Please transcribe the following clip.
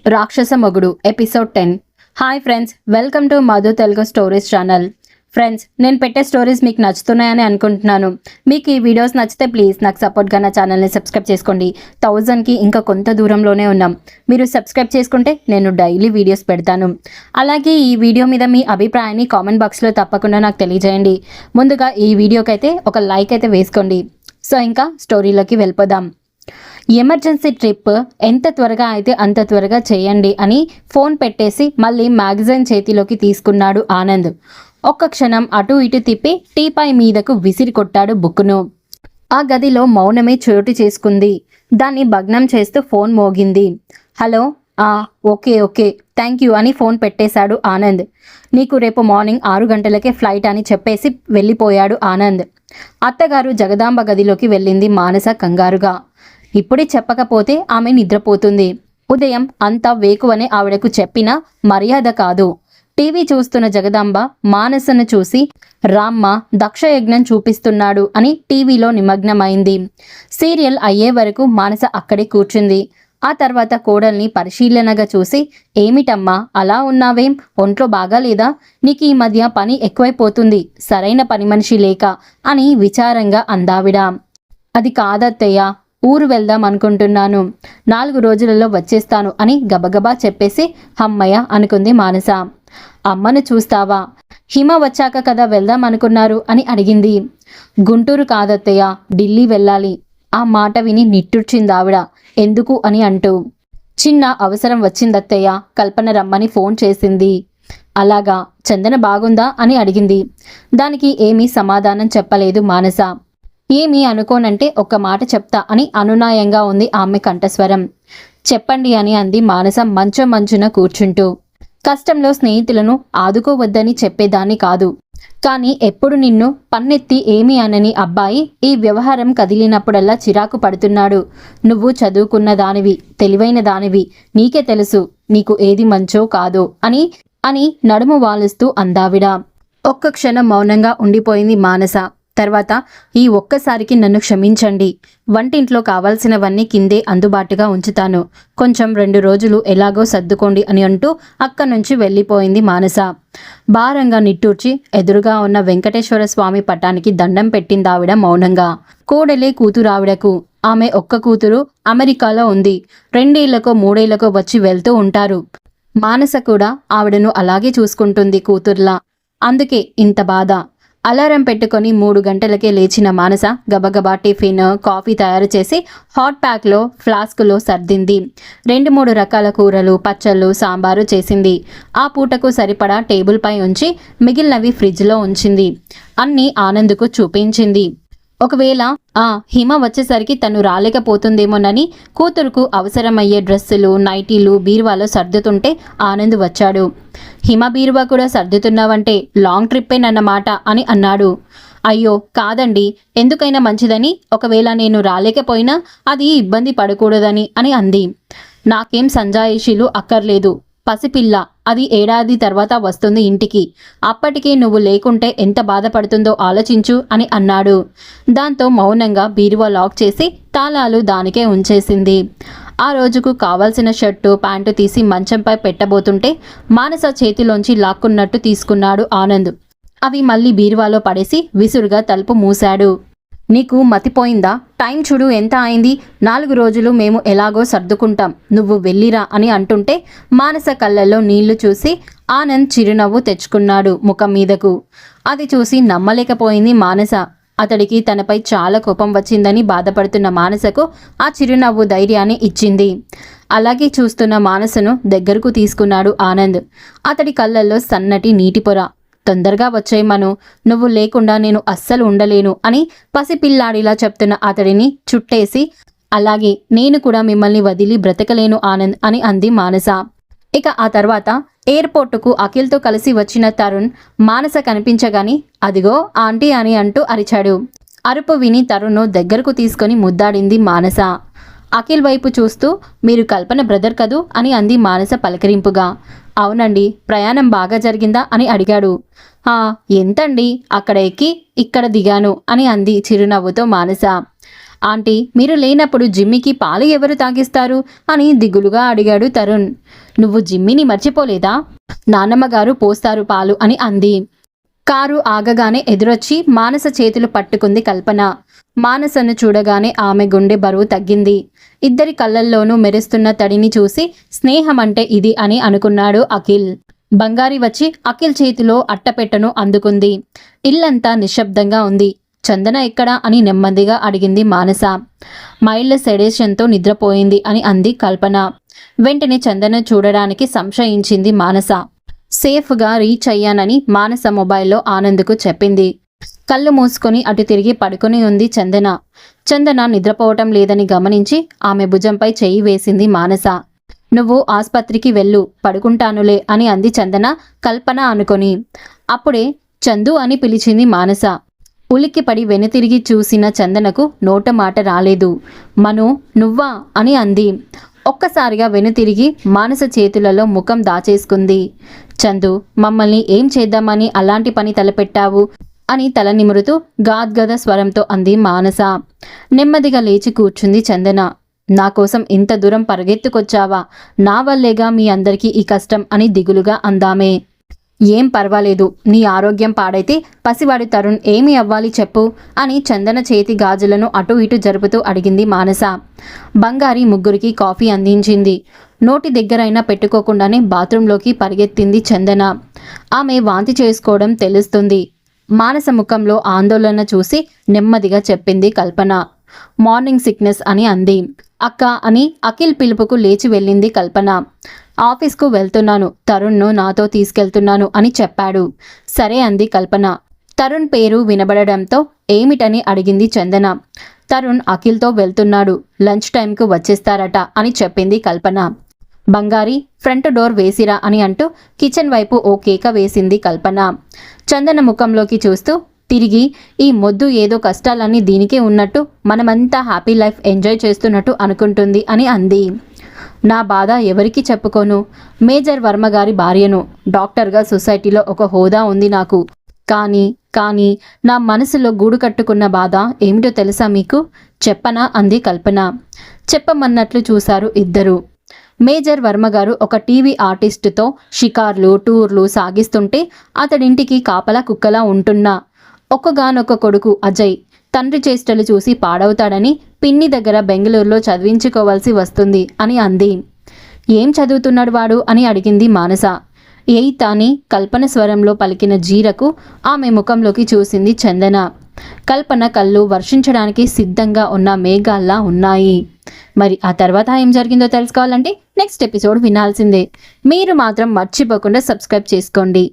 రాక్షస మొగుడు episode 10. Hi friends, welcome to Madhu Telugu stories channel. Friends, నేను పెట్టే స్టోరీస్ మీకు నచ్చుతున్నాయని అనుకుంటున్నాను. మీకు ఈ వీడియోస్ నచ్చితే ప్లీజ్ నాకు సపోర్ట్గా నా ఛానల్ని సబ్స్క్రైబ్ చేసుకోండి. 1000కి ఇంకా కొంత దూరంలోనే ఉన్నాం. మీరు సబ్స్క్రైబ్ చేసుకుంటే నేను డైలీ వీడియోస్ పెడతాను. అలాగే ఈ వీడియో మీద మీ అభిప్రాయాన్ని కామెంట్ బాక్స్లో తప్పకుండా నాకు తెలియజేయండి. ముందుగా ఈ వీడియోకి అయితే ఒక లైక్ అయితే వేసుకోండి. సో ఇంకా స్టోరీలోకి వెళ్ళిపోదాం. ఎమర్జెన్సీ ట్రిప్ ఎంత త్వరగా అయితే అంత త్వరగా చేయండి అని ఫోన్ పెట్టేసి మళ్ళీ మ్యాగజైన్ చేతిలోకి తీసుకున్నాడు ఆనంద్. ఒక్క క్షణం అటు ఇటు తిప్పి టీపై మీదకు విసిరి కొట్టాడు బుక్కును. ఆ గదిలో మౌనమే చోటు చేసుకుంది. దాన్ని భగ్నం చేస్తూ ఫోన్ మోగింది. Hello, okay okay thank you అని ఫోన్ పెట్టేశాడు ఆనంద్. నీకు రేపు మార్నింగ్ 6 గంటలకే ఫ్లైట్ అని చెప్పేసి వెళ్ళిపోయాడు ఆనంద్. అత్తగారు జగదాంబ గదిలోకి వెళ్ళింది మానస కంగారుగా. ఇప్పుడే చెప్పకపోతే ఆమె నిద్రపోతుంది. ఉదయం అంతా వేకువనే ఆవిడకు చెప్పిన మర్యాద కాదు. టీవీ చూస్తున్న జగదాంబ మానసను చూసి రామ్మ దక్షయజ్ఞం చూపిస్తున్నాడు అని టీవీలో నిమగ్నమైంది. సీరియల్ అయ్యే వరకు మానస అక్కడే కూర్చుంది. ఆ తర్వాత కోడల్ని పరిశీలనగా చూసి, ఏమిటమ్మా అలా ఉన్నావేం, ఒంట్లో బాగాలేదా, నీకు ఈ మధ్య పని ఎక్కువైపోతుంది, సరైన పని మనిషి లేక అని విచారంగా అందావిడ. అది కాదత్తయ్య, ఊరు వెళ్దాం అనుకుంటున్నాను, 4 రోజులలో వచ్చేస్తాను అని గబగబా చెప్పేసి హమ్మయ్య అనుకుంది మానస. అమ్మను చూస్తావా, హిమ వచ్చాక కదా వెళ్దాం అనుకున్నారు అని అడిగింది. గుంటూరు కాదత్తయ్య, ఢిల్లీ వెళ్ళాలి. ఆ మాట విని నిట్టూర్చిందావిడ. ఎందుకు అని అంటూ. చిన్న అవసరం వచ్చిందత్తయ్య, కల్పన రమ్మని ఫోన్ చేసింది. అలాగా, చందన బాగుందా అని అడిగింది. దానికి ఏమీ సమాధానం చెప్పలేదు మానస. ఏమీ అనుకోనంటే ఒక్క మాట చెప్తా అని అనునాయంగా ఉంది ఆమె కంఠస్వరం. చెప్పండి అని అంది మానస మంచున కూర్చుంటూ. కష్టంలో స్నేహితులను ఆదుకోవద్దని చెప్పేదాన్ని కాదు, కానీ ఎప్పుడు నిన్ను పన్నెత్తి ఏమీ అనని అబ్బాయి ఈ వ్యవహారం కదిలినప్పుడల్లా చిరాకు పడుతున్నాడు. నువ్వు చదువుకున్న దానివి, తెలివైన దానివి, నీకే తెలుసు నీకు ఏది మంచో కాదో అని నడుము వాలుస్తూ అందావిడ. ఒక్క క్షణం మౌనంగా ఉండిపోయింది మానస. తర్వాత, ఈ ఒక్కసారికి నన్ను క్షమించండి, వంటింట్లో కావాల్సినవన్నీ కిందే అందుబాటుగా ఉంచుతాను, కొంచెం 2 రోజులు ఎలాగో సర్దుకోండి అని అంటూ అక్కడి నుంచి వెళ్ళిపోయింది మానస. భారంగా నిట్టూర్చి ఎదురుగా ఉన్న వెంకటేశ్వర స్వామి పటానికి దండం పెట్టిందావిడ మౌనంగా. కోడలే కూతురావిడకు. ఆమె ఒక్క కూతురు అమెరికాలో ఉంది. 2 ఏళ్లకో 3 ఏళ్లకో వచ్చి వెళ్తూ ఉంటారు. మానస కూడా ఆవిడను అలాగే చూసుకుంటుంది కూతుర్లా. అందుకే ఇంత బాధ. అలారం పెట్టుకొని 3 గంటలకే లేచిన మానస గబగబా టిఫిన్, కాఫీ తయారు చేసి హాట్ ప్యాక్లో ఫ్లాస్కులో సర్దింది. 2-3 రకాల కూరలు, పచ్చళ్ళు, సాంబారు చేసింది. ఆ పూటకు సరిపడా టేబుల్పై ఉంచి మిగిలినవి ఫ్రిడ్జ్లో ఉంచింది. అన్నీ ఆనంద్కు చూపించింది. ఒకవేళ హిమ వచ్చేసరికి తను రాలేకపోతుందేమోనని కూతురుకు అవసరమయ్యే డ్రెస్సులు, నైటీలు బీరువాలో సర్దుతుంటే ఆనంద్ వచ్చాడు. హిమ బీరువా కూడా సర్దుతున్నావంటే లాంగ్ ట్రిప్పేనన్నమాట అని అన్నాడు. అయ్యో కాదండి, ఎందుకైనా మంచిదని, ఒకవేళ నేను రాలేకపోయినా అది ఇబ్బంది పడకూడదని అని అంది. నాకేం సంజాయిషీలు అక్కర్లేదు, పసిపిల్ల, అది 1 ఏడాది తర్వాత వస్తుంది ఇంటికి, అప్పటికే నువ్వు లేకుంటే ఎంత బాధపడుతుందో ఆలోచించు అని అన్నాడు. దాంతో మౌనంగా బీరువా లాక్ చేసి తాళాలు దానికే ఉంచేసింది. ఆ రోజుకు కావాల్సిన షర్టు, ప్యాంటు తీసి మంచంపై పెట్టబోతుంటే మానస చేతిలోంచి లాక్కున్నట్టు తీసుకున్నాడు ఆనంద్. అవి మళ్ళీ బీరువాలో పడేసి విసురుగా తలుపు మూశాడు. నీకు మతిపోయిందా? టైం చూడు ఎంత అయింది, 4 రోజులు మేము ఎలాగో సర్దుకుంటాం, నువ్వు వెళ్ళిరా అని అంటుంటే మానస కళ్ళల్లో నీళ్లు చూసి ఆనంద్ చిరునవ్వు తెచ్చుకున్నాడు ముఖం మీదకు. అది చూసి నమ్మలేకపోయింది మానస. అతడికి తనపై చాలా కోపం వచ్చిందని బాధపడుతున్న మానసకు ఆ చిరునవ్వు ధైర్యాన్ని ఇచ్చింది. అలాగే చూస్తున్న మానసను దగ్గరకు తీసుకున్నాడు ఆనంద్. అతడి కళ్ళల్లో సన్నటి నీటి పొర. తొందరగా వచ్చేయమను, నువ్వు లేకుండా నేను అస్సలు ఉండలేను అని పసిపిల్లాడిలా చెప్తున్న అతడిని చుట్టేసి, అలాగే నేను కూడా మిమ్మల్ని వదిలి బ్రతకలేను ఆనంద్ అని అంది మానస. ఇక ఆ తర్వాత ఎయిర్పోర్టుకు అఖిల్తో కలిసి వచ్చిన తరుణ్ మానస కనిపించగాని అదిగో ఆంటీ అని అంటూ అరిచాడు. అరుపు విని తరుణ్ను దగ్గరకు తీసుకొని ముద్దాడింది మానస. అఖిల్ వైపు చూస్తూ, మీరు కల్పన బ్రదర్ కదూ అని అంది మానస పలకరింపుగా. అవునండి, ప్రయాణం బాగా జరిగిందా అని అడిగాడు. ఎంతండి, అక్కడ ఎక్కి ఇక్కడ దిగాను అని అంది చిరునవ్వుతో మానస. ఆంటీ, మీరు లేనప్పుడు జిమ్మికి పాలు ఎవరు తాగిస్తారు అని దిగులుగా అడిగాడు తరుణ్. నువ్వు జిమ్మిని మర్చిపోలేదా? నాన్నమ్మ గారు పోస్తారు పాలు అని అంది. కారు ఆగగానే ఎదురొచ్చి మానస చేతులు పట్టుకుంది కల్పన. మానసను చూడగానే ఆమె గుండె బరువు తగ్గింది. ఇద్దరి కళ్ళల్లోనూ మెరుస్తున్న తడిని చూసి స్నేహం అంటే ఇది అని అనుకున్నాడు అఖిల్. బంగారి వచ్చి అఖిల్ చేతిలో అట్టపెట్టను అందుకుంది. ఇల్లంతా నిశ్శబ్దంగా ఉంది. చందన ఎక్కడా అని నెమ్మదిగా అడిగింది మానస. మైల్డ్ సెడేషన్తో నిద్రపోయింది అని అంది కల్పన. వెంటనే చందన చూడడానికి సంశయించింది మానస. సేఫ్గా రీచ్ అయ్యానని మానస మొబైల్లో ఆనంద్కు చెప్పింది. కళ్ళు మూసుకొని అటు తిరిగి పడుకుని ఉంది చందన. చందన నిద్రపోవటం లేదని గమనించి ఆమె భుజంపై చెయ్యి వేసింది మానస. నువ్వు ఆస్పత్రికి వెళ్ళు, పడుకుంటానులే అని అంది చందన కల్పన అనుకొని. అప్పుడే చందు అని పిలిచింది మానస. ఉలిక్కిపడి వెనుతిరిగి చూసిన చందనకు నోట మాట రాలేదు. మను, నువ్వా అని అంది. ఒక్కసారిగా వెనుతిరిగి మానస చేతులలో ముఖం దాచేసుకుంది. చందు, మమ్మల్ని ఏం చేద్దామని అలాంటి పని తలపెట్టావు అని తల నిమురుతూ గాద్గద స్వరంతో అంది మానస. నెమ్మదిగా లేచి కూర్చుంది చందన. నా కోసం ఇంత దూరం పరిగెత్తుకొచ్చావా? నా వల్లేగా మీ అందరికీ ఈ కష్టం అని దిగులుగా అందామే. ఏం పర్వాలేదు, నీ ఆరోగ్యం పాడైతే పసివాడి తరుణ్ ఏమి అవ్వాలి చెప్పు అని చందన చేతి గాజులను అటు ఇటు జరుపుతూ అడిగింది మానస. బంగారి ముగ్గురికి కాఫీ అందించింది. నోటి దగ్గరైనా పెట్టుకోకుండానే బాత్రూంలోకి పరిగెత్తింది చందన. ఆమె వాంతి చేసుకోవడం తెలుస్తుంది. మానస ముఖంలో ఆందోళన చూసి నెమ్మదిగా చెప్పింది కల్పన. మార్నింగ్ సిక్నెస్ అని అంది. అక్క అని అఖిల్ పిలుపుకు లేచి వెళ్ళింది కల్పన. ఆఫీస్కు వెళ్తున్నాను, తరుణ్ను నాతో తీసుకెళ్తున్నాను అని చెప్పాడు. సరే అంది కల్పన. తరుణ్ పేరు వినబడడంతో ఏమిటని అడిగింది చందన. తరుణ్ అఖిల్తో వెళ్తున్నాడు, లంచ్ టైంకు వచ్చేస్తారట అని చెప్పింది కల్పన. బంగారి, ఫ్రంట్ డోర్ వేసిరా అని అంటూ కిచెన్ వైపు ఓ కేక వేసింది కల్పన. చందన ముఖంలోకి చూస్తూ తిరిగి, ఈ మొద్దు ఏదో కష్టాలన్నీ దీనికే ఉన్నట్టు మనమంతా హ్యాపీ లైఫ్ ఎంజాయ్ చేస్తున్నట్టు అనుకుంటుంది అని అంది. నా బాధ ఎవరికి చెప్పుకోను. మేజర్ వర్మ గారి భార్యను. డాక్టర్గా సొసైటీలో ఒక హోదా ఉంది నాకు. కానీ నా మనసులో గూడు కట్టుకున్న బాధ ఏమిటో తెలుసా మీకు? చెప్పనా అంది కల్పన. చెప్పమన్నట్లు చూశారు ఇద్దరు. మేజర్ వర్మ గారు ఒక టీవీ ఆర్టిస్టుతో షికార్లు, టూర్లు సాగిస్తుంటే అతడింటికి కాపలా కుక్కలా ఉంటున్నా ఒక్కగానొక్క కొడుకు అజయ్ తండ్రి చేష్టలు చూసి పాడవుతాడని పిన్ని దగ్గర బెంగళూరులో చదివించుకోవాల్సి వస్తుంది అని అంది. ఏం చదువుతున్నాడు వాడు అని అడిగింది మానస. ఎయిత్ అని కల్పన స్వరంలో పలికిన జీరకు ఆమె ముఖంలోకి చూసింది చందన. కల్పన కళ్ళు వర్షించడానికి సిద్ధంగా ఉన్న మేఘాల్లా ఉన్నాయి. మరి ఆ తర్వాత ఏం జరిగిందో తెలుసుకోవాలంటే నెక్స్ట్ ఎపిసోడ్ వినాల్సిందే. మీరు మాత్రం మర్చిపోకుండా సబ్స్క్రైబ్ చేసుకోండి.